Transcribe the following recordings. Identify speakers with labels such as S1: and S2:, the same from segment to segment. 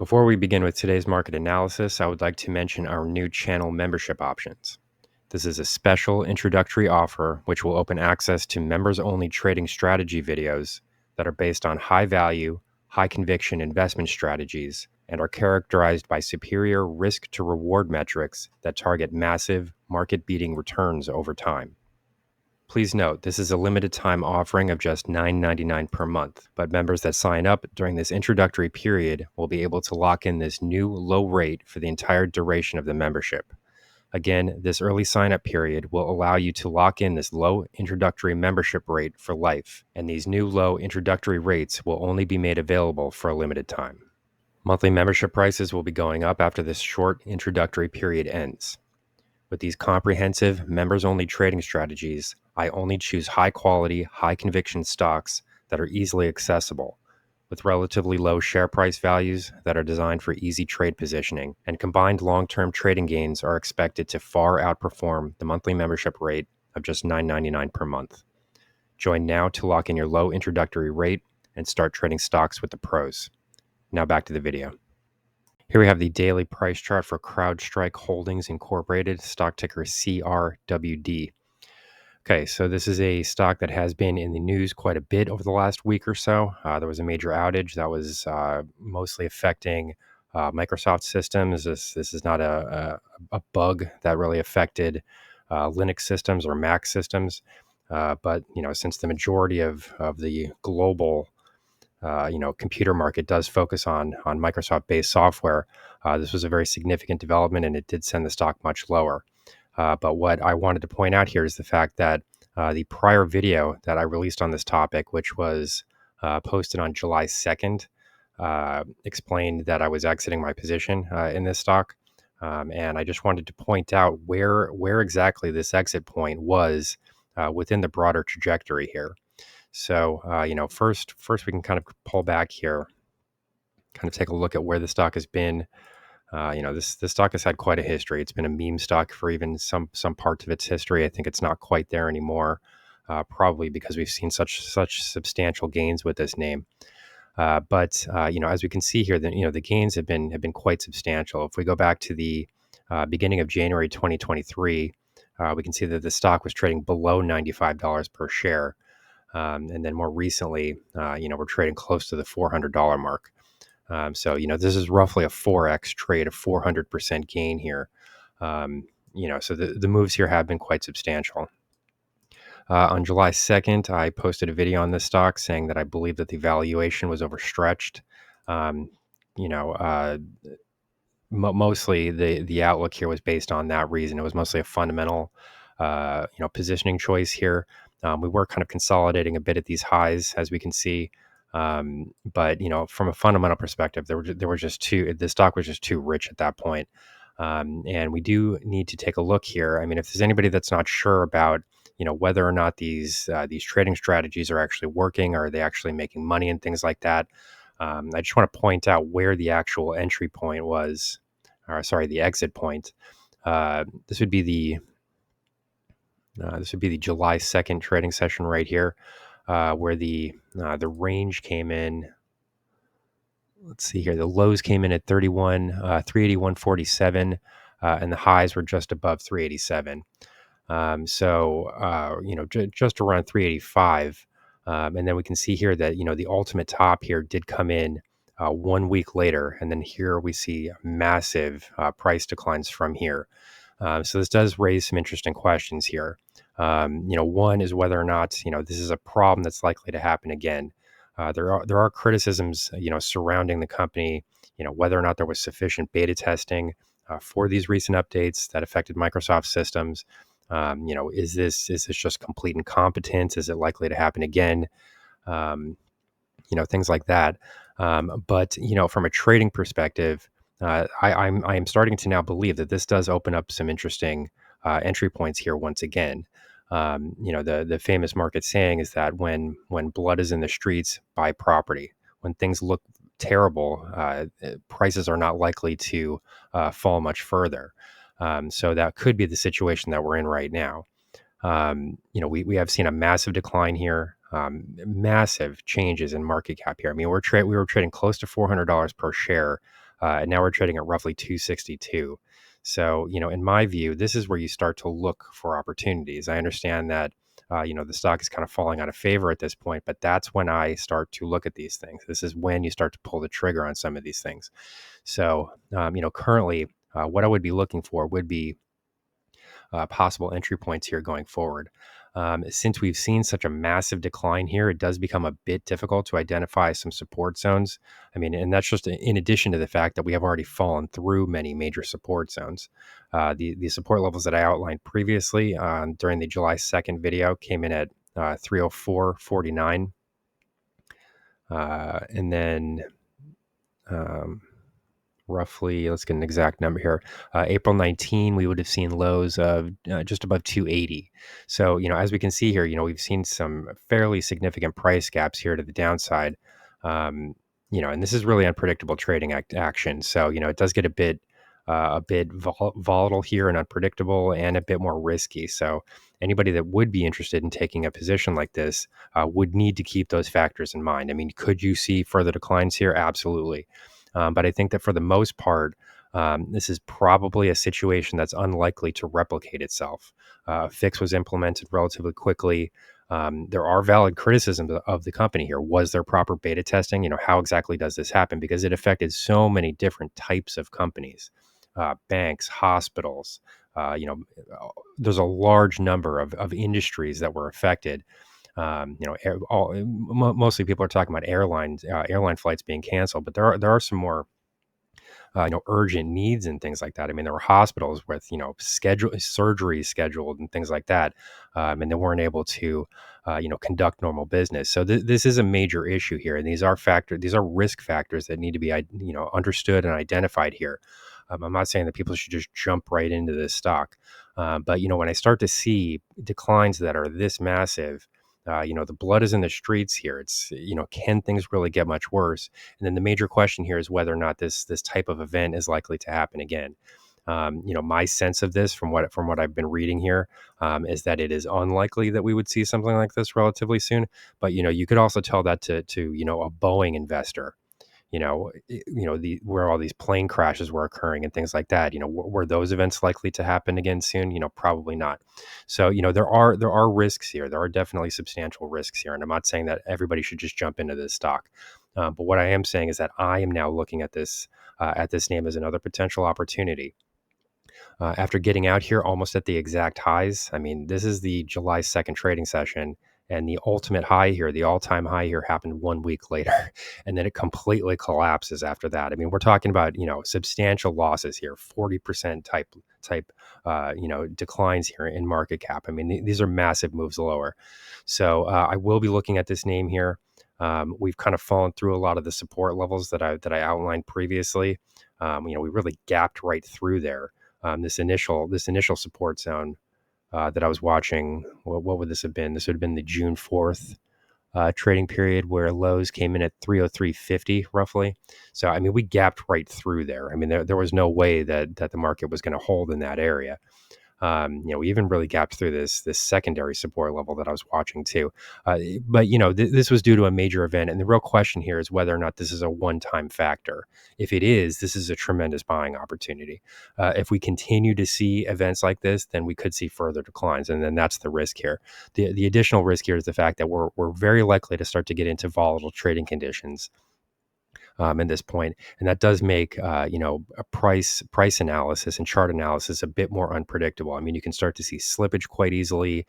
S1: Before we begin with today's market analysis, I would like to mention our new channel membership options. This is a special introductory offer which will open access to members-only trading strategy videos that are based on high-value, high-conviction investment strategies and are characterized by superior risk-to-reward metrics that target massive, market-beating returns over time. Please note, this is a limited time offering of just $9.99 per month, but members that sign up during this introductory period will be able to lock in this new low rate for the entire duration of the membership. Again, this early sign-up period will allow you to lock in this low introductory membership rate for life, and these new low introductory rates will only be made available for a limited time. Monthly membership prices will be going up after this short introductory period ends. With these comprehensive, members-only trading strategies, I only choose high-quality, high-conviction stocks that are easily accessible, with relatively low share price values that are designed for easy trade positioning, and combined long-term trading gains are expected to far outperform the monthly membership rate of just $9.99 per month. Join now to lock in your low introductory rate and start trading stocks with the pros. Now back to the video. Here we have the daily price chart for CrowdStrike Holdings Incorporated, stock ticker CRWD. Okay, so this is a stock that has been in the news quite a bit over the last week or so. There was a major outage that was mostly affecting Microsoft systems. This is not a bug that really affected Linux systems or Mac systems, but since the majority of the global computer market does focus on Microsoft-based software, this was a very significant development, and it did send the stock much lower. But what I wanted to point out here is the fact that the prior video that I released on this topic, which was posted on July 2nd, explained that I was exiting my position in this stock. And I just wanted to point out where exactly this exit point was within the broader trajectory here. So, first we can kind of pull back here, kind of take a look at where the stock has been. This stock has had quite a history. It's been a meme stock for even some parts of its history. I think it's not quite there anymore, probably because we've seen such substantial gains with this name. But as we can see here, the gains have been quite substantial. If we go back to the beginning of January 2023, we can see that the stock was trading below $95 per share. And then more recently, we're trading close to the $400 mark. So this is roughly a 4x trade, a 400% gain here. So the moves here have been quite substantial. On July 2nd, I posted a video on this stock saying that I believe that the valuation was overstretched. Mostly the outlook here was based on that reason. It was mostly a fundamental, positioning choice here. We were kind of consolidating a bit at these highs, as we can see. But from a fundamental perspective, the stock was just too rich at that point. And we do need to take a look here. I mean, if there's anybody that's not sure about, whether or not these trading strategies are actually working, or are they actually making money and things like that, I just want to point out where the actual entry point was, the exit point. This would be the July 2nd trading session right here, where the range came in. Let's see here. The lows came in at 381.47, and the highs were just above 387. Just around 385. And then we can see here that, the ultimate top here did come in 1 week later. And then here we see massive price declines from here. So this does raise some interesting questions here. One is whether or not, this is a problem that's likely to happen again. There are criticisms, surrounding the company, whether or not there was sufficient beta testing for these recent updates that affected Microsoft systems. Is this just complete incompetence? Is it likely to happen again? Things like that. But from a trading perspective, I'm starting to now believe that this does open up some interesting entry points here once again. The famous market saying is that when blood is in the streets, buy property. When things look terrible, prices are not likely to fall much further. So that could be the situation that we're in right now. We have seen a massive decline here, massive changes in market cap here. I mean, we were trading close to $400 per share and now we're trading at roughly 262. So, in my view, this is where you start to look for opportunities. I understand that, the stock is kind of falling out of favor at this point, but that's when I start to look at these things. This is when you start to pull the trigger on some of these things. So, currently, what I would be looking for would be possible entry points here going forward. Since we've seen such a massive decline here, it does become a bit difficult to identify some support zones. I mean, and that's just in addition to the fact that we have already fallen through many major support zones. The support levels that I outlined previously during the July 2nd video came in at 304.49. And then um, roughly, let's get an exact number here. April 19, we would have seen lows of just above 280. So, as we can see here, we've seen some fairly significant price gaps here to the downside. Um, and this is really unpredictable trading action. So, it does get a bit volatile here and unpredictable and a bit more risky. So anybody that would be interested in taking a position like this would need to keep those factors in mind. I mean, could you see further declines here? Absolutely. But I think that for the most part, this is probably a situation that's unlikely to replicate itself. Fix was implemented relatively quickly. There are valid criticisms of the company here. Was there proper beta testing? How exactly does this happen? Because it affected so many different types of companies, banks, hospitals. There's a large number of industries that were affected. Mostly people are talking about airline flights being canceled, but there are some more urgent needs and things like that. I mean, there were hospitals with surgeries scheduled and things like that, and they weren't able to conduct normal business. So this is a major issue here, and these are risk factors that need to be understood and identified here. I'm not saying that people should just jump right into this stock, but when I start to see declines that are this massive. The blood is in the streets here. It's, can things really get much worse? And then the major question here is whether or not this type of event is likely to happen again. My sense of this from what I've been reading here is that it is unlikely that we would see something like this relatively soon. But you could also tell that to a Boeing investor. Where all these plane crashes were occurring and things like that. Were those events likely to happen again soon? Probably not. So, there are risks here. There are definitely substantial risks here. And I'm not saying that everybody should just jump into this stock. But what I am saying is that I am now looking at this name as another potential opportunity. After getting out here almost at the exact highs, I mean, this is the July 2nd trading session, and the ultimate high here, the all-time high here happened 1 week later, and then it completely collapses after that. I mean, we're talking about, substantial losses here, 40% type declines here in market cap. I mean, these are massive moves lower. So I will be looking at this name here. We've kind of fallen through a lot of the support levels that I outlined previously. We really gapped right through there. This initial support zone that I was watching. What would this have been? This would have been the June 4th trading period where lows came in at 303.50 roughly. So I mean, we gapped right through there. I mean, there was no way that the market was going to hold in that area. We even really gapped through this secondary support level that I was watching too. But this was due to a major event, and the real question here is whether or not this is a one-time factor. If it is, this is a tremendous buying opportunity. If we continue to see events like this, then we could see further declines, and then that's the risk here. The additional risk here is the fact that we're very likely to start to get into volatile trading conditions. At this point, and that does make a price analysis and chart analysis a bit more unpredictable. I mean, you can start to see slippage quite easily.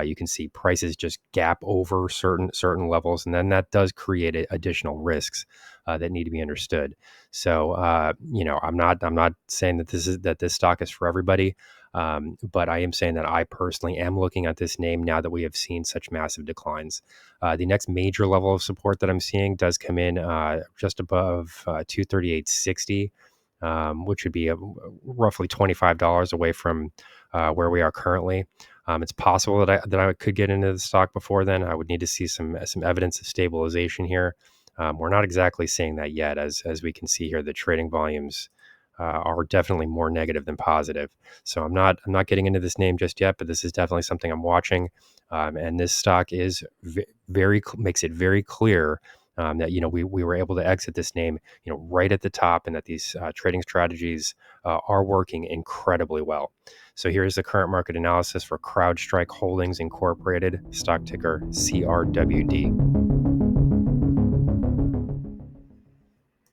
S1: You can see prices just gap over certain levels, and then that does create additional risks that need to be understood. So I'm not saying that this stock is for everybody. But I am saying that I personally am looking at this name now that we have seen such massive declines. The next major level of support that I'm seeing does come in just above 238.60, which would be roughly $25 away from where we are currently. It's possible that I could get into the stock before then. I would need to see some evidence of stabilization here. We're not exactly seeing that yet, as we can see here. The trading volumes are definitely more negative than positive. So I'm not getting into this name just yet, but this is definitely something I'm watching. And this stock is makes it very clear that we were able to exit this name right at the top, and that these trading strategies are working incredibly well. So here's the current market analysis for CrowdStrike Holdings Incorporated, stock ticker CRWD.